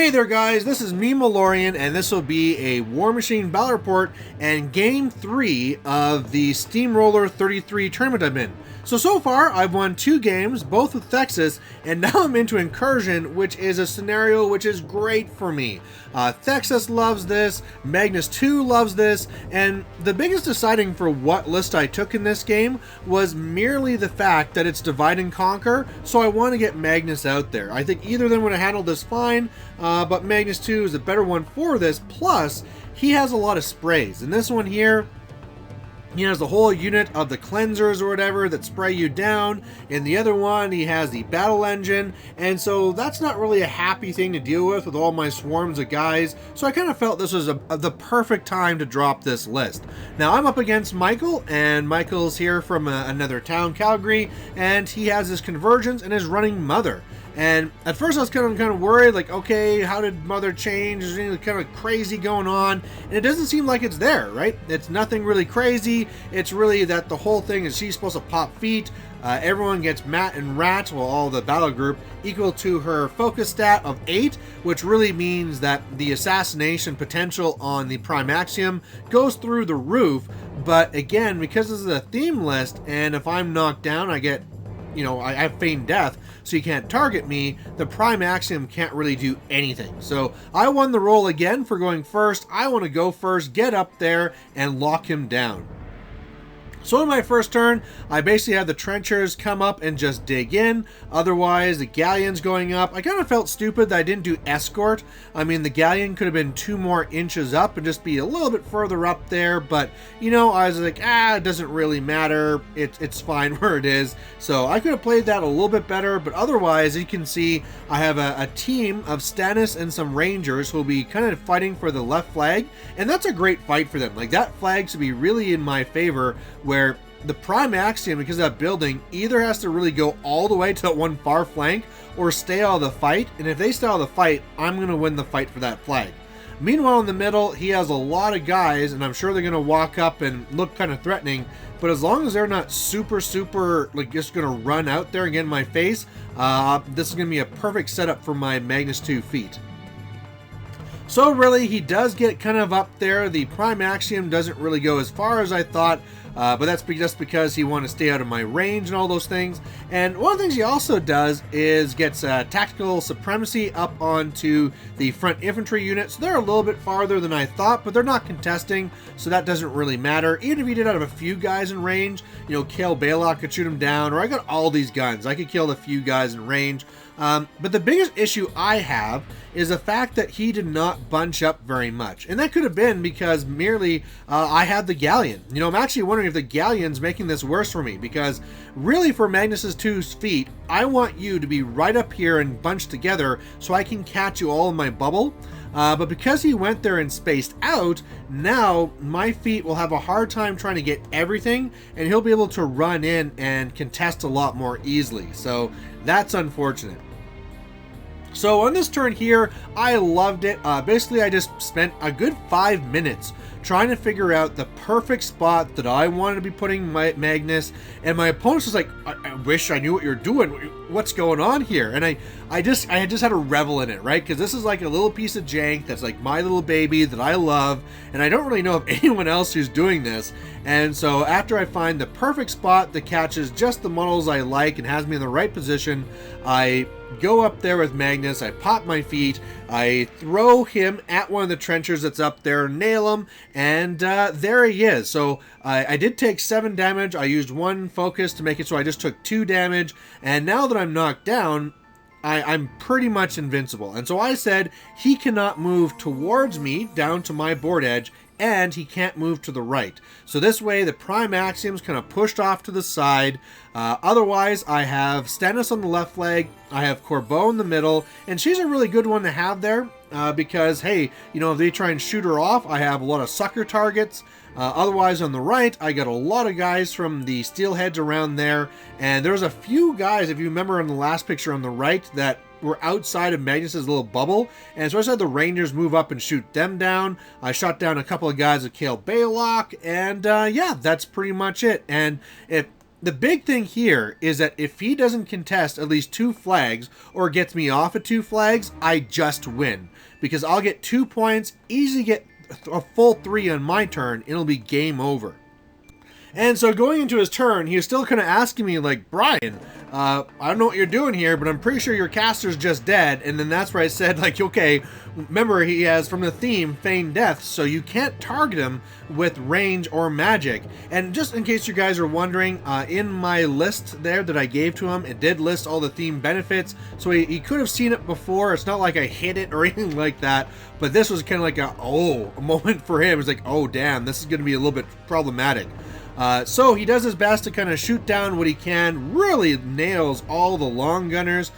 Hey there guys, this is me Malorian, and this will be a War Machine Battle Report and Game 3 of the Steamroller 33 tournament I'm in. So far I've won 2 games, both with Thexus, and now I'm into Incursion, which is a scenario which is great for me. Thexus loves this, Magnus2 loves this, and the biggest deciding for what list I took in this game was merely the fact that it's divide and conquer, so I want to get Magnus out there. I think either of them would have handled this fine, but Magnus2 is a better one for this, plus he has a lot of sprays. In this one here, he has the whole unit of the cleansers or whatever that spray you down. In the other one, he has the battle engine, and so that's not really a happy thing to deal with all my swarms of guys. So I kind of felt this was the perfect time to drop this list. Now I'm up against Michael, and Michael's here from another town, Calgary, and he has his convergence and is running Mother. And at first I was kind of worried, like, okay, how did Mother change? Is anything kind of crazy going on? And it doesn't seem like it's there, right? It's nothing really crazy. It's really that the whole thing is she's supposed to pop feet. Everyone gets Mat and Rat, well, all the battle group, equal to her focus stat of 8, which really means that the assassination potential on the Prime Axiom goes through the roof. But again, because this is a theme list, and if I'm knocked down, I get, you know, I have feigned death, so you can't target me, the Prime Axiom can't really do anything. So I won the roll again for going first. I want to go first, get up there, and lock him down. So in my first turn, I basically had the trenchers come up and just dig in. Otherwise, the galleon's going up. I kind of felt stupid that I didn't do escort. I mean, the galleon could have been 2 more inches up and just be a little bit further up there. But, you know, I was like, it doesn't really matter. It's fine where it is. So I could have played that a little bit better. But otherwise, you can see I have a team of Stannis and some Rangers who will be kind of fighting for the left flag. And that's a great fight for them. Like, that flag should be really in my favor, where the Prime Axiom, because of that building, either has to really go all the way to that one far flank or stay out of the fight. And if they stay out of the fight, I'm going to win the fight for that flag. Meanwhile, in the middle, he has a lot of guys, and I'm sure they're going to walk up and look kind of threatening. But as long as they're not super, like, just going to run out there and get in my face, this is going to be a perfect setup for my Magnus2 feat. So really, he does get kind of up there. The Prime Axiom doesn't really go as far as I thought, but that's just because he wanted to stay out of my range and all those things. And one of the things he also does is gets tactical supremacy up onto the front infantry units. So they're a little bit farther than I thought, but they're not contesting, so that doesn't really matter. Even if he did have a few guys in range, you know, Kale Baylock could shoot him down, or I got all these guns. I could kill a few guys in range. But the biggest issue I have is the fact that he did not bunch up very much. And that could have been because merely I had the galleon. You know, I'm actually wondering if the galleon's making this worse for me, because really for Magnus2's feet, I want you to be right up here and bunched together so I can catch you all in my bubble. But because he went there and spaced out, now my feet will have a hard time trying to get everything, and he'll be able to run in and contest a lot more easily. So that's unfortunate. So on this turn here, I loved it. Basically, I just spent a good 5 minutes trying to figure out the perfect spot that I wanted to be putting my Magnus, and my opponent was like, I wish I knew what you're doing. What's going on here? And I just had to revel in it, right? Because this is like a little piece of jank that's like my little baby that I love, and I don't really know of anyone else who's doing this. And so after I find the perfect spot that catches just the models I like and has me in the right position, I go up there with Magnus, I pop my feet, I throw him at one of the trenchers that's up there, nail him, and there he is. So I did take 7 damage. I used 1 focus to make it so I just took 2 damage, and now that I'm knocked down, I'm pretty much invincible. And so I said he cannot move towards me down to my board edge, and he can't move to the right. So this way the Prime Axiom's kind of pushed off to the side. Otherwise, I have Stannis on the left flank, I have Corbeau in the middle, and she's a really good one to have there because, hey, you know, if they try and shoot her off, I have a lot of sucker targets. Otherwise, on the right, I got a lot of guys from the steelheads around there, and there's a few guys, if you remember in the last picture on the right, that were outside of Magnus's little bubble, and so I said the Rangers move up and shoot them down. I shot down a couple of guys with Kale Baylock, and yeah, that's pretty much it. And if the big thing here is that if he doesn't contest at least 2 flags or gets me off at 2 flags, I just win. because I'll get 2 points, easily get a full 3 on my turn, it'll be game over. And so going into his turn, he was still kind of asking me like, Brian, I don't know what you're doing here, but I'm pretty sure your caster's just dead. And then that's where I said, like, okay, remember he has from the theme feigned death, so you can't target him with range or magic. And just in case you guys are wondering, in my list there that I gave to him, it did list all the theme benefits, so he could have seen it before. It's not like I hit it or anything like that, but this was kind of like a moment for him. It's like, oh damn, this is going to be a little bit problematic. So he does his best to kind of shoot down what he can, really nails all the long gunners.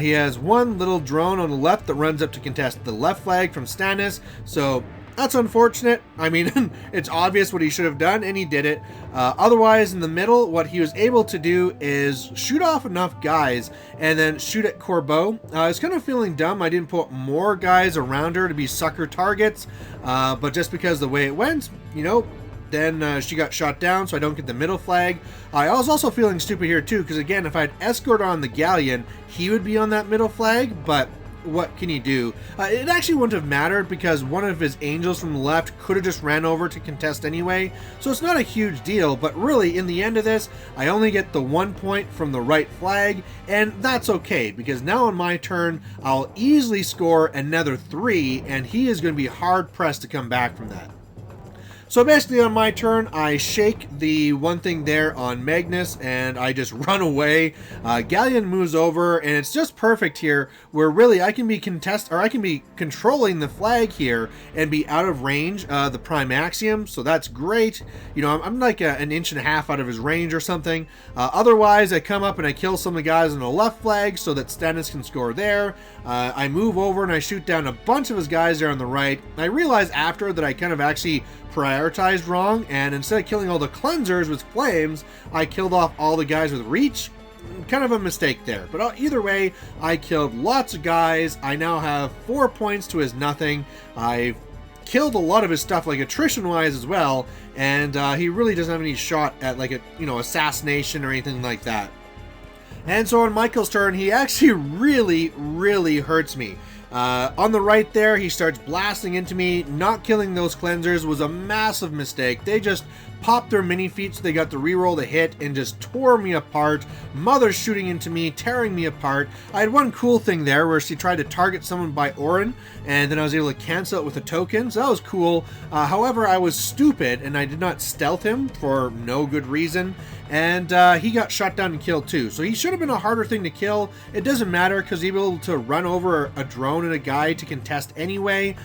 He has one little drone on the left that runs up to contest the left flag from Stannis, so that's unfortunate. I mean, it's obvious what he should have done, and he did it. Otherwise, in the middle, what he was able to do is shoot off enough guys and then shoot at Corbeau. I was kind of feeling dumb. I didn't put more guys around her to be sucker targets, but just because the way it went, you know, then she got shot down, so I don't get the middle flag. I was also feeling stupid here too, because again, if I had escort on the galleon, he would be on that middle flag, but what can you do? It actually wouldn't have mattered, because one of his angels from the left could have just ran over to contest anyway, so it's not a huge deal. But really, in the end of this, I only get the 1 point from the right flag, and that's okay, because now on my turn, I'll easily score another 3, and he is going to be hard pressed to come back from that. So basically on my turn, I shake the one thing there on Magnus and I just run away. Galleon moves over, and it's just perfect here where really I can be controlling the flag here and be out of range the prime axiom, so that's great. You know, I'm like an inch and a half out of his range or something. Otherwise, I come up and I kill some of the guys on the left flag so that Stannis can score there. I move over and I shoot down a bunch of his guys there on the right. I realize after that I kind of actually prioritized wrong, and instead of killing all the cleansers with flames, I killed off all the guys with reach. Kind of a mistake there, but either way, I killed lots of guys. I now have 4 points to his nothing. I've killed a lot of his stuff, like attrition wise as well, and he really doesn't have any shot at like a, you know, assassination or anything like that. And so on Michael's turn, he actually really hurts me. On the right there, he starts blasting into me. Not killing those cleansers was a massive mistake. They just popped their mini feet so they got to reroll the hit and just tore me apart. Mother shooting into me, tearing me apart. I had one cool thing there where she tried to target someone by Orin, and then I was able to cancel it with a token, so that was cool. However, I was stupid and I did not stealth him for no good reason, and he got shot down and killed too. So he should have been a harder thing to kill. It doesn't matter because he was able to run over a drone and a guy to contest anyway.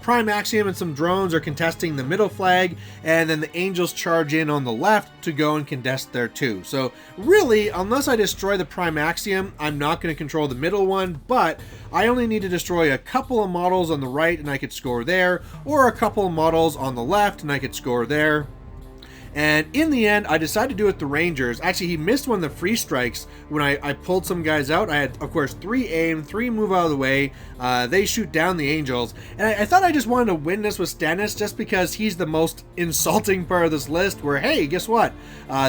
Prime Axiom and some drones are contesting the middle flag, and then the angels charge in on the left to go and contest there too. So really, unless I destroy the Prime Axiom, I'm not going to control the middle one, but I only need to destroy a couple of models on the right and I could score there, or a couple of models on the left and I could score there. And in the end, I decided to do it with the Rangers. Actually, he missed one of the free strikes when I pulled some guys out. I had, of course, 3 aim, 3 move out of the way. They shoot down the Angels. And I thought I just wanted to win this with Stannis just because he's the most insulting part of this list where, hey, guess what?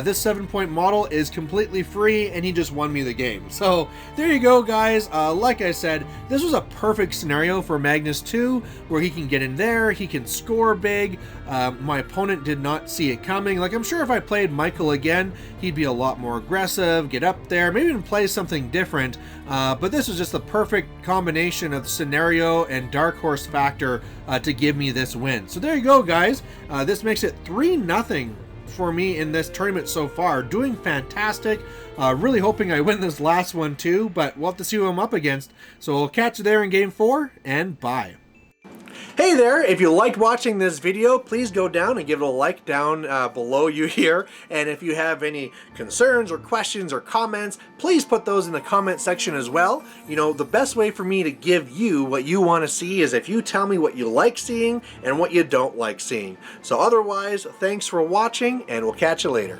This 7-point model is completely free and he just won me the game. So there you go, guys. Like I said, this was a perfect scenario for Magnus2 where he can get in there, he can score big. My opponent did not see it coming. Like, I'm sure if I played Michael again, he'd be a lot more aggressive, get up there, maybe even play something different. But this was just the perfect combination of scenario and dark horse factor to give me this win. So there you go, guys. This makes it 3-0 for me in this tournament so far. Doing fantastic. Really hoping I win this last one too, but we'll have to see who I'm up against. So we'll catch you there in game 4, and bye. Hey there, if you liked watching this video, please go down and give it a like down below you here. And if you have any concerns or questions or comments, please put those in the comment section as well. You know, the best way for me to give you what you want to see is if you tell me what you like seeing and what you don't like seeing. So otherwise, thanks for watching, and we'll catch you later.